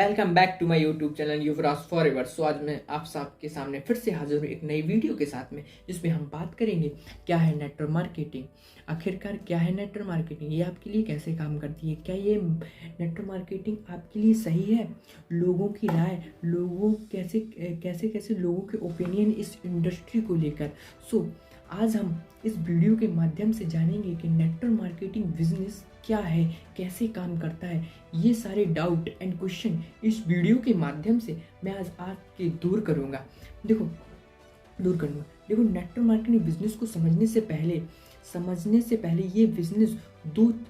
Welcome back to my YouTube channel Yuvraj forever. So आज मैं आप सबके सामने फिर से हाजिर हूँ एक नई वीडियो के साथ में, जिसमें हम बात करेंगे क्या है नेटवर्क मार्केटिंग। आखिरकार क्या है नेटवर्क मार्केटिंग, ये आपके लिए कैसे काम करती है, क्या ये नेटवर्क मार्केटिंग आपके लिए सही है, लोगों की राय, लोगों कैसे कैसे कैसे लोगों के ओपिनियन इस इंडस्ट्री को लेकर। सो आज हम इस वीडियो के माध्यम से जानेंगे कि नेटवर्क मार्केटिंग बिजनेस क्या है, कैसे काम करता है। ये सारे डाउट एंड क्वेश्चन इस वीडियो के माध्यम से मैं आज आपके दूर करूंगा। देखो नेटवर्क मार्केटिंग बिजनेस को समझने से पहले ये बिजनेस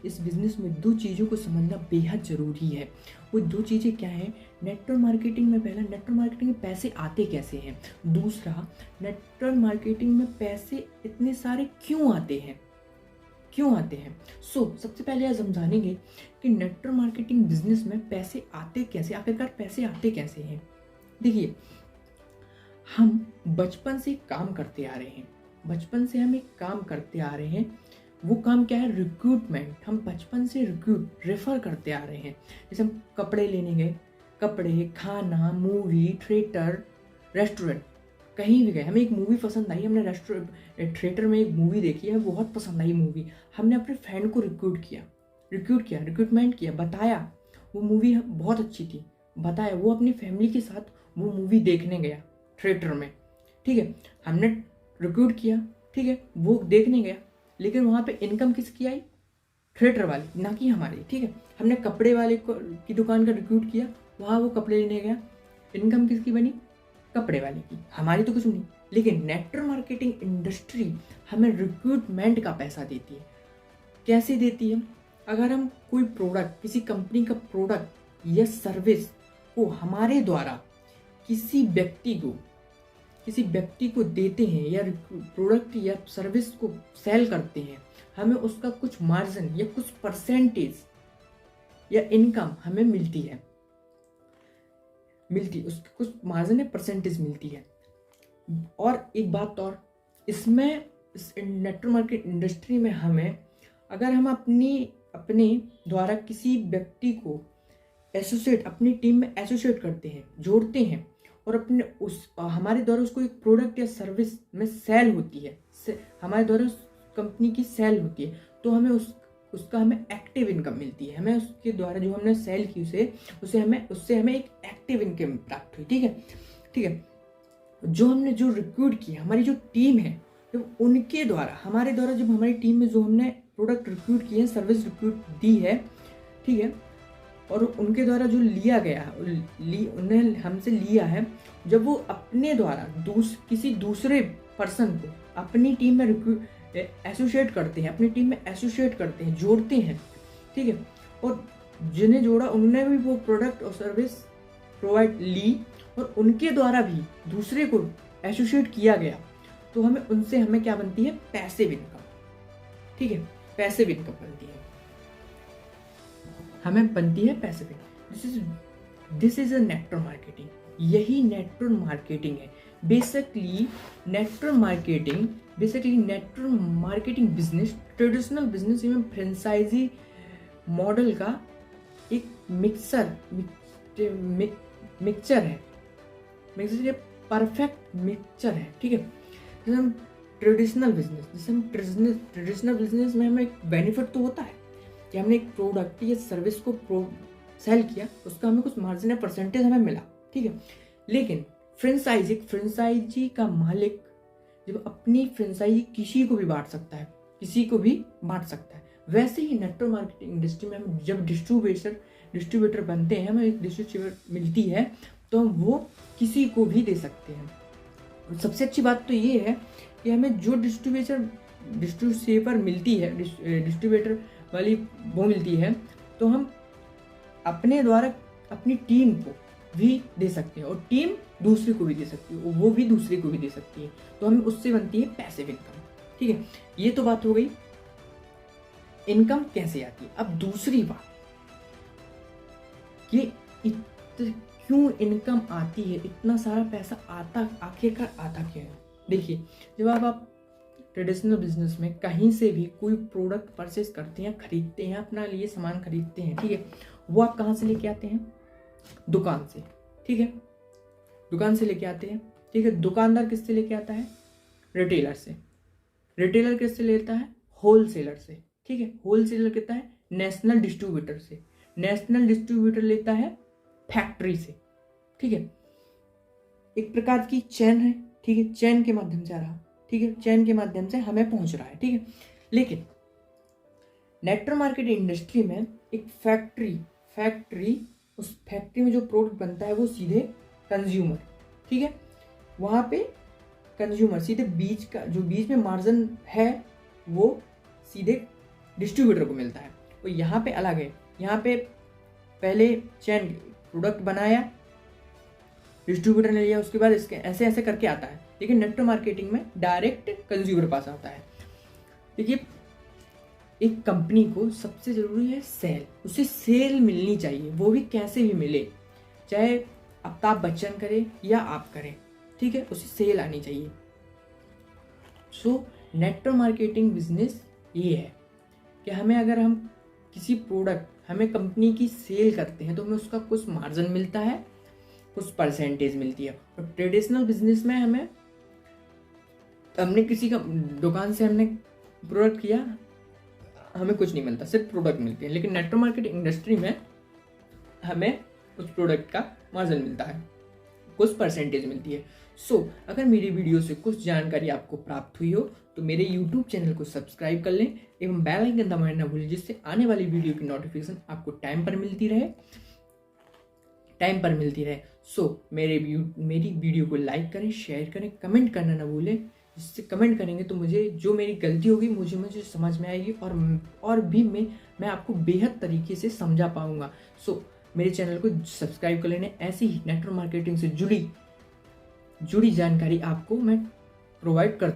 इस बिजनेस में दो चीज़ों को समझना बेहद ज़रूरी है। वो दो चीज़ें क्या हैं? नेटवर्क मार्केटिंग में पहला, नेटवर्क मार्केटिंग में पैसे आते कैसे हैं। दूसरा, नेटवर्क मार्केटिंग में पैसे इतने सारे क्यों आते हैं। सबसे पहले आज हम जानेंगे कि नेटवर्क मार्केटिंग बिजनेस में पैसे आते कैसे, आखिरकार पैसे आते कैसे हैं। देखिए, हम बचपन से काम करते आ रहे हैं। वो काम क्या है? रिक्रूटमेंट। हम बचपन से रेफर करते आ रहे हैं। जैसे हम कपड़े लेने गए, कपड़े, खाना, मूवी, थिएटर, रेस्टोरेंट, कहीं भी गए, हमें एक मूवी पसंद आई, हमने थिएटर में एक मूवी देखी है, बहुत पसंद आई मूवी, हमने अपने फ्रेंड को रिक्रूटमेंट किया, बताया वो मूवी बहुत अच्छी थी, बताया, वो अपनी फैमिली के साथ वो मूवी देखने गया थिएटर में। ठीक है, हमने रिक्रूट किया, ठीक है, वो देखने गया, लेकिन वहाँ पे इनकम किसकी आई? थिएटर वाली, ना कि हमारी। ठीक है, हमने कपड़े वाले की दुकान का रिक्रूट किया, वहाँ वो कपड़े लेने गया, इनकम किसकी बनी? कपड़े वाले की, हमारी तो कुछ नहीं। लेकिन नेटवर्क मार्केटिंग इंडस्ट्री हमें रिक्रूटमेंट का पैसा देती है। कैसे देती है? अगर हम कोई प्रोडक्ट, किसी कंपनी का प्रोडक्ट या सर्विस को हमारे द्वारा किसी व्यक्ति को देते हैं, या प्रोडक्ट या सर्विस को सेल करते हैं, हमें उसका कुछ मार्जिन या कुछ परसेंटेज या इनकम हमें मिलती है, उसकी कुछ मार्जिन या परसेंटेज मिलती है। और एक बात और, इसमें इस नेटवर्क मार्केट इंडस्ट्री में हमें, अगर हम अपने द्वारा किसी व्यक्ति को अपनी टीम में एसोसिएट करते हैं, जोड़ते हैं, और हमारे द्वारा उसको एक प्रोडक्ट या सर्विस में सेल होती है, हमारे द्वारा उस कंपनी की सेल होती है, तो हमें उसका हमें एक्टिव इनकम मिलती है। हमें उसके द्वारा जो हमने सेल की उससे हमें एक एक्टिव इनकम प्राप्त हुई। ठीक है, जो रिक्रूट किया, हमारी जो टीम है, जब उनके द्वारा, हमारे द्वारा, जब हमारी टीम में जो हमने प्रोडक्ट रिक्रूट किए, सर्विस रिक्रूट दी है, ठीक है, और उनके द्वारा जो लिया गया, उन्हें हमसे लिया है, जब वो अपने द्वारा किसी दूसरे पर्सन को अपनी टीम में एसोसिएट करते हैं, जोड़ते हैं, ठीक है, और जिन्हें जोड़ा उन्होंने भी वो प्रोडक्ट और सर्विस प्रोवाइड ली, और उनके द्वारा भी दूसरे को एसोसिएट किया गया, तो हमें क्या बनती है? Passive income. ठीक है, पैसिव इनकम बनती है, हमें बनती है passive income. This is a network marketing. यही नेटवर्क मार्केटिंग है। Basically network marketing business traditional business एवं फ्रेंचाइजी मॉडल का एक परफेक्ट मिक्सचर है। ठीक है, जैसे हम ट्रेडिशनल बिजनेस में हमें एक बेनिफिट तो होता है कि हमने एक प्रोडक्ट या सर्विस को सेल किया, उसका हमें कुछ मार्जिन या परसेंटेज हमें मिला। ठीक है, लेकिन फ्रेंचाइजी का मालिक जब अपनी फ्रेंचाइजी किसी को भी बांट सकता है, वैसे ही नेटवर्क मार्केटिंग इंडस्ट्री में हम जब डिस्ट्रीब्यूटर बनते हैं, हमें एक डिस्ट्रीब्यूटर मिलती है, तो हम वो किसी को भी दे सकते हैं। सबसे अच्छी बात तो ये है कि हमें जो डिस्ट्रीब्यूटर मिलती है, डिस्ट्रीब्यूटर वाली वो मिलती है, तो हम अपने द्वारा अपनी टीम को भी दे सकते हैं, और टीम दूसरे को भी दे सकती है, और वो भी दूसरे को भी दे सकती है, तो हमें उससे बनती है पैसिव इनकम। ठीक है, ये तो बात हो गई इनकम कैसे आती है। अब दूसरी बात, कि क्यों इनकम आती है, इतना सारा पैसा आखिरकार आता क्यों है। देखिए, जब आप ट्रेडिशनल बिजनेस में कहीं से भी कोई प्रोडक्ट परचेस करते हैं, खरीदते हैं, अपना लिए सामान खरीदते हैं, ठीक है, वो आप कहाँ से लेके आते हैं? दुकान से, ठीक है, दुकान से लेके आते हैं, ठीक है। दुकानदार किससे लेके आता है? रिटेलर से। रिटेलर किससे लेता है? होलसेलर से, ठीक है। होलसेलर कितना है? नेशनल डिस्ट्रीब्यूटर से। नेशनल डिस्ट्रीब्यूटर लेता है फैक्ट्री से, ठीक है। एक प्रकार की चेन है, ठीक है, चेन के माध्यम से आ रहा, ठीक है, चेन के माध्यम से हमें पहुंच रहा है, ठीक है। लेकिन नेटवर्क मार्केट इंडस्ट्री में एक फैक्ट्री उस फैक्ट्री में जो प्रोडक्ट बनता है वो सीधे कंज्यूमर, ठीक है, वहां पे कंज्यूमर सीधे बीच का जो बीच में मार्जिन है वो सीधे डिस्ट्रीब्यूटर को मिलता है। तो यहाँ पे अलग है, यहाँ पे पहले चैन प्रोडक्ट बनाया, डिस्ट्रीब्यूटर ने लिया, उसके बाद इसके ऐसे ऐसे करके आता है। लेकिन नेटवर्क मार्केटिंग में डायरेक्ट कंज्यूमर पास आता है। देखिए, एक कंपनी को सबसे जरूरी है सेल, उसे सेल मिलनी चाहिए, वो भी कैसे भी मिले, चाहे अमिताभ बच्चन करे या आप करें, ठीक है, उसे सेल आनी चाहिए। सो नेटवर्क मार्केटिंग बिजनेस ये है कि हमें अगर हम किसी प्रोडक्ट हमें कंपनी की सेल करते हैं तो हमें उसका कुछ मार्जिन मिलता है, कुछ परसेंटेज मिलती है। और ट्रेडिशनल बिजनेस में हमने किसी का दुकान से हमने प्रोडक्ट किया, हमें कुछ नहीं मिलता, सिर्फ प्रोडक्ट मिलती है। लेकिन नेटवर्क मार्केटिंग इंडस्ट्री में हमें उस प्रोडक्ट का मार्जिन मिलता है, कुछ परसेंटेज मिलती है। सो अगर मेरी वीडियो से कुछ जानकारी आपको प्राप्त हुई हो तो मेरे YouTube चैनल को सब्सक्राइब कर लें एवं बेल आइकन दबाना ना भूलें, जिससे आने वाली वीडियो की नोटिफिकेशन आपको टाइम पर मिलती रहे। सो मेरी वीडियो को लाइक करें, शेयर करें, कमेंट करना ना भूलें, जिससे कमेंट करेंगे तो मुझे जो मेरी गलती होगी मुझे समझ में आएगी और भी मैं आपको बेहद तरीके से समझा पाऊंगा। सो मेरे चैनल को सब्सक्राइब कर लेने, ऐसी ही नेटवर्क मार्केटिंग से जुड़ी जानकारी आपको मैं प्रोवाइड करता